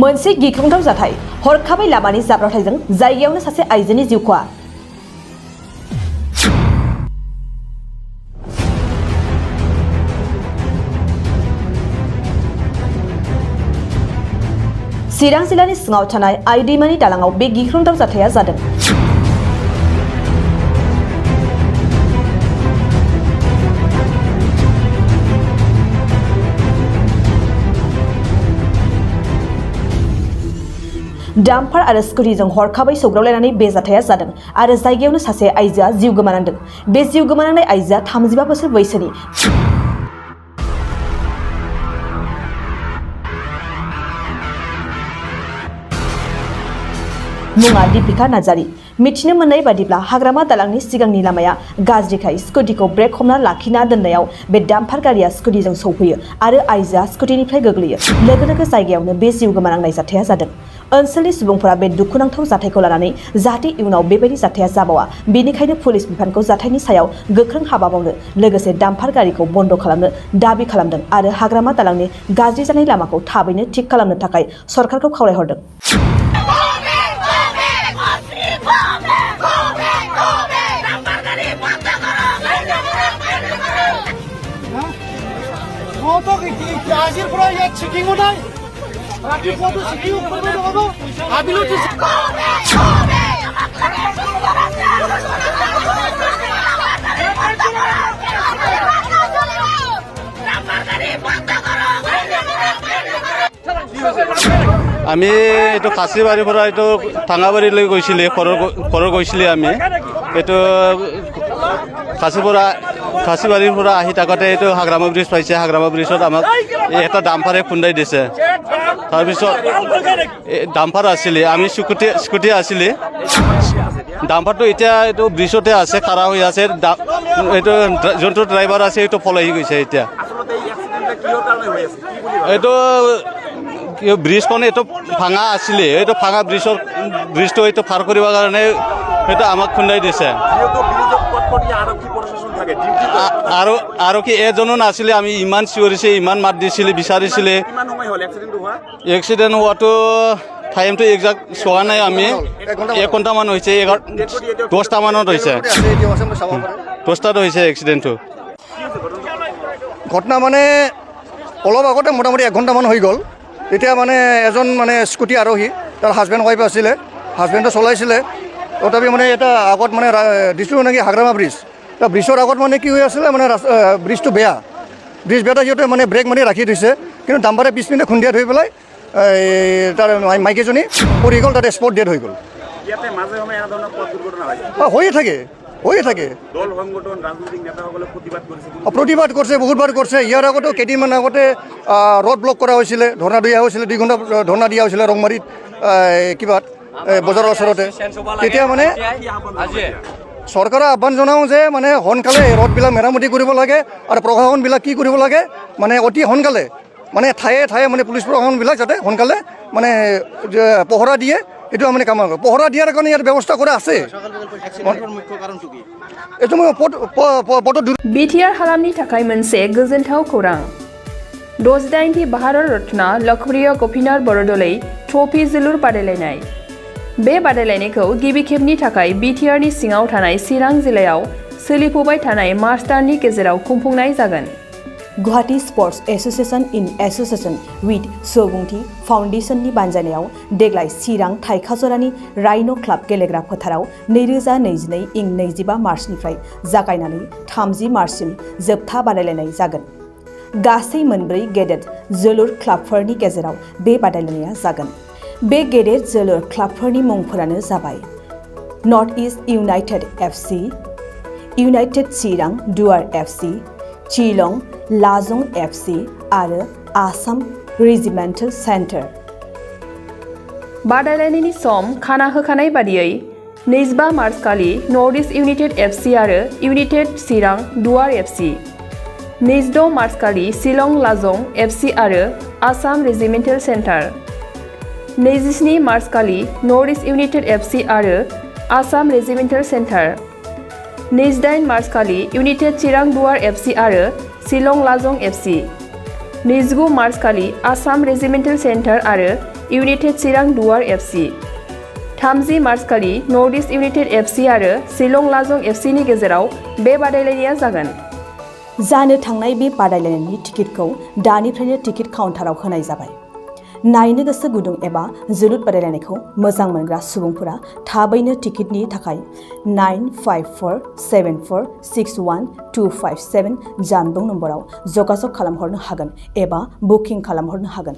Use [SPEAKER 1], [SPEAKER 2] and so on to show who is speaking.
[SPEAKER 1] मोनसे गिख्रंथाव जाथाय हरखाबै लामानि जाब्रबथायजों जायगायावनो सासे आइजोनि जिउ खहा। चिरां जिल्लानि सिङाव थानाय आइ दैमानि दालाङाव बे गिख्रंथाव जाथाया जादों। डाम्पार आरो स्कुटिजों हरखाबै सौग्रावलायनानै बे जाथाया जादों आरो जायगायावनो सासे आइजोआ जिउ गोमानांदों। बे जिउ गोमानांनाय आइजोआ 35 बोसोर बैसोनि। मुङा दीपिका नार्जारी। मिथिनो मोननाय बादिब्ला हाग्रामा दालांनि सिगांनि लामाया गाज्रिखाय स्कुटिखौ ब्रेक हमना लाखिना दोननायाव बे डाम्पार गारिया स्कुटिजों सौफैयो आरो आइजोआ स्कुटिनिफ्राय गोग्लैयो। लोगो लोगो जायगायावनो बे जिउ गोमानांनाय जाथाया जादों। ओनसोलनि सुबुंफोरा बे दुखुनांथाव जाथायखौ लानानै जाहाथे इयुनाव बेबायदि जाथाया जाबावा बेनिखायनो पुलिस बिफानखौ जाथायनि सायाव गोख्रों हाबा मावनो लोगोसे डाम्पार गारिखौ बन्द खालामनो दाबि खालामदों आरो हाग्रामा दालांनि गाज्रि जानाय लामाखौ थाबैनो थिक खालामनो थाखाय सरकारखौ खावलायहरदों।
[SPEAKER 2] আমি এইটো কাশীবাৰীৰ পৰা এইটো টাঙাবাৰীলৈ গৈছিলে ঘৰৰ গৈছিলে আমি এইটো কাশীবাৰীৰ পৰা আহি থাকোঁতে এইটো হাগ্ৰামা ব্ৰিজ পাইছে। হাগ্ৰামা ব্ৰিজত আমাক এটা ডাম্পাৰে খুন্দাই দিছে। তাৰপিছত ডাম্পাৰ আছিলে, আমি স্কুটি আছিলে। ডাম্পাৰটো এতিয়া এইটো ব্ৰিজতে আছে, খাৰা হৈ আছে। এইটো যোনটো ড্ৰাইভাৰ আছে এইটো পলাই গৈছে। এতিয়া এইটো ব্ৰিজখন এইটো ভাঙা আছিলে, এইটো ভাঙা ব্ৰিজটো এইটো পাৰ কৰিবৰ কাৰণে সেইটো আমাক খুন্দাই দিছে। আৰু কি এজনো নাছিলে, আমি ইমান চিঞৰিছে, ইমান মাত দিছিলে, বিচাৰিছিলে। এক্সিডেণ্ট হোৱাটো টাইমটো একজাক্ট চোৱা নাই আমি। 1 ঘণ্টামান হৈছে, 10টা মানত হৈছে, 10টাত হৈছে এক্সিডেণ্টটো।
[SPEAKER 3] ঘটনা মানে অলপ আগতে মোটামুটি 1 ঘণ্টামান হৈ গ'ল। তেতিয়া মানে এজন মানে স্কুটি আৰোহী, তাৰ হাজবেণ্ড ৱাইফ আছিলে, হাজবেণ্ডে চলাইছিলে। তথাপি মানে এটা আগত মানে দিছিলোঁ নেকি হাগ্ৰামা ব্ৰিজ, তাৰ ব্ৰিজৰ আগত মানে কি হৈ আছিলে মানে ব্ৰিজটো বেয়া, সিহঁতে মানে ব্ৰেক মাৰি ৰাখি থৈছে। কিন্তু ডাম্পাৰে পিছপিনে খুন্দিয়াই থৈ পেলাই তাৰ মাইকীজনী পৰি গ'ল, তাতে স্পট ডেড হৈ গ'ল। হৈয়ে থাকে প্ৰতিবাদ কৰিছে, বহুতবাৰ কৰিছে। ইয়াৰ আগতো কেইদিনমান আগতে ৰ'ড ব্লক কৰা হৈছিলে, ধৰ্ণা দিয়া হৈছিলে, 2 ঘণ্টা ধৰ্ণা দিয়া হৈছিলে ৰংমাৰীত কিবাত বজাৰৰ ওচৰতে। তেতিয়া মানে চৰকাৰে আহ্বান জনাওঁ যে মানে সোনকালে ৰ'ডবিলাক মেৰামতি কৰিব লাগে আৰু প্ৰশাসনবিলাক কি কৰিব লাগে মানে অতি সোনকালে মানে ঠায়ে ঠায়ে মানে পুলিচ প্ৰশাসনবিলাক যাতে সোনকালে মানে পহৰা দিয়ে। এইটো মানে কাম পহৰা দিয়াৰ কাৰণে ইয়াৰ ব্যৱস্থা কৰা আছে।
[SPEAKER 4] BTR हालामनि थाखाय मोनसे गोजोनथाव खौरां। 68थि भारत रत्न लकप्रिय गपिनाथ बरदलै ट्रफी जोलुर बादायलायनाय। बे बादायलायनायखौ गिबि खेबनि थाखाय BTRनि सिङाव थानाय चिरां जिल्लायाव सोलिफुबाय थानाय मार्च दाननि गेजेराव खुंफुंनाय जागोन।
[SPEAKER 1] Guwahati sports association in association with सुबुंथि फाउन्डेशननि बानजायनायाव देग्लाय चिरां थाइखाजरानि राइन' क्लाब गेलेग्रा फोथाराव 2022 इं 25 मार्चनिफ्राय जागायनानै 30 मार्चसिम जोबथा बादायलायनाय जागोन। गासै 4 गेदेर जोलुर क्लाबफोरनि गेजेराव बे बादायलायनाया जागोन। बे गेदेर जोलुर क्लाबफोरनि मुंफोरानो जाबाय north east United FC, United चिरां दुवार FC, चिलं लाजं FC आरो आसाम रेजिमेन्टेल सेन्टार।
[SPEAKER 4] बादायलायनायनि सम खाना होखानाय बादियै 25 मार्च खालि नर्थ इस्ट इउनाइटेड FC आरो इउनाइटेड चिरां दुवार FC, 26 मार्च खालि शिलं लाजं FC आरो आसाम रेजिमेन्टेल सेन्टार, 27 मार्च खालि नर्थ इस्ट इउनाइटेड FC आरो आसाम रेजिमेन्टेल सेन्टार, 28 मार्च खालि इउनाइटेड चिरां दुवार FC आरो शिलं लाजं FC, 29 मार्च खालि आसाम रेजिमेन्टेल सेन्टार आरो इउनाइटेड चिरां दुवार एफसि 30 मार्च खालि नर्थ इस्ट इउनाइटेड एफसि आरो शिलं लाजं एफसि नि गेजेराव बे बादायलायनाया जागोन।
[SPEAKER 1] जानो थांनाय बे बादायलायनायनि टिकेटखौ दानिफ्रायनो टिकेट काउन्टाराव होनाय जाबाय। नायनो गोसो गुदुं एबा जोलुर बादायलायनायखौ मोजां मोनग्रा सुबुंफोरा थाबैनो टिकेटनि थाखाय 9547461257 जानबुं नम्बराव जगाजग खालामहरनो हागोन एबा बुकिं खालामहरनो हागोन।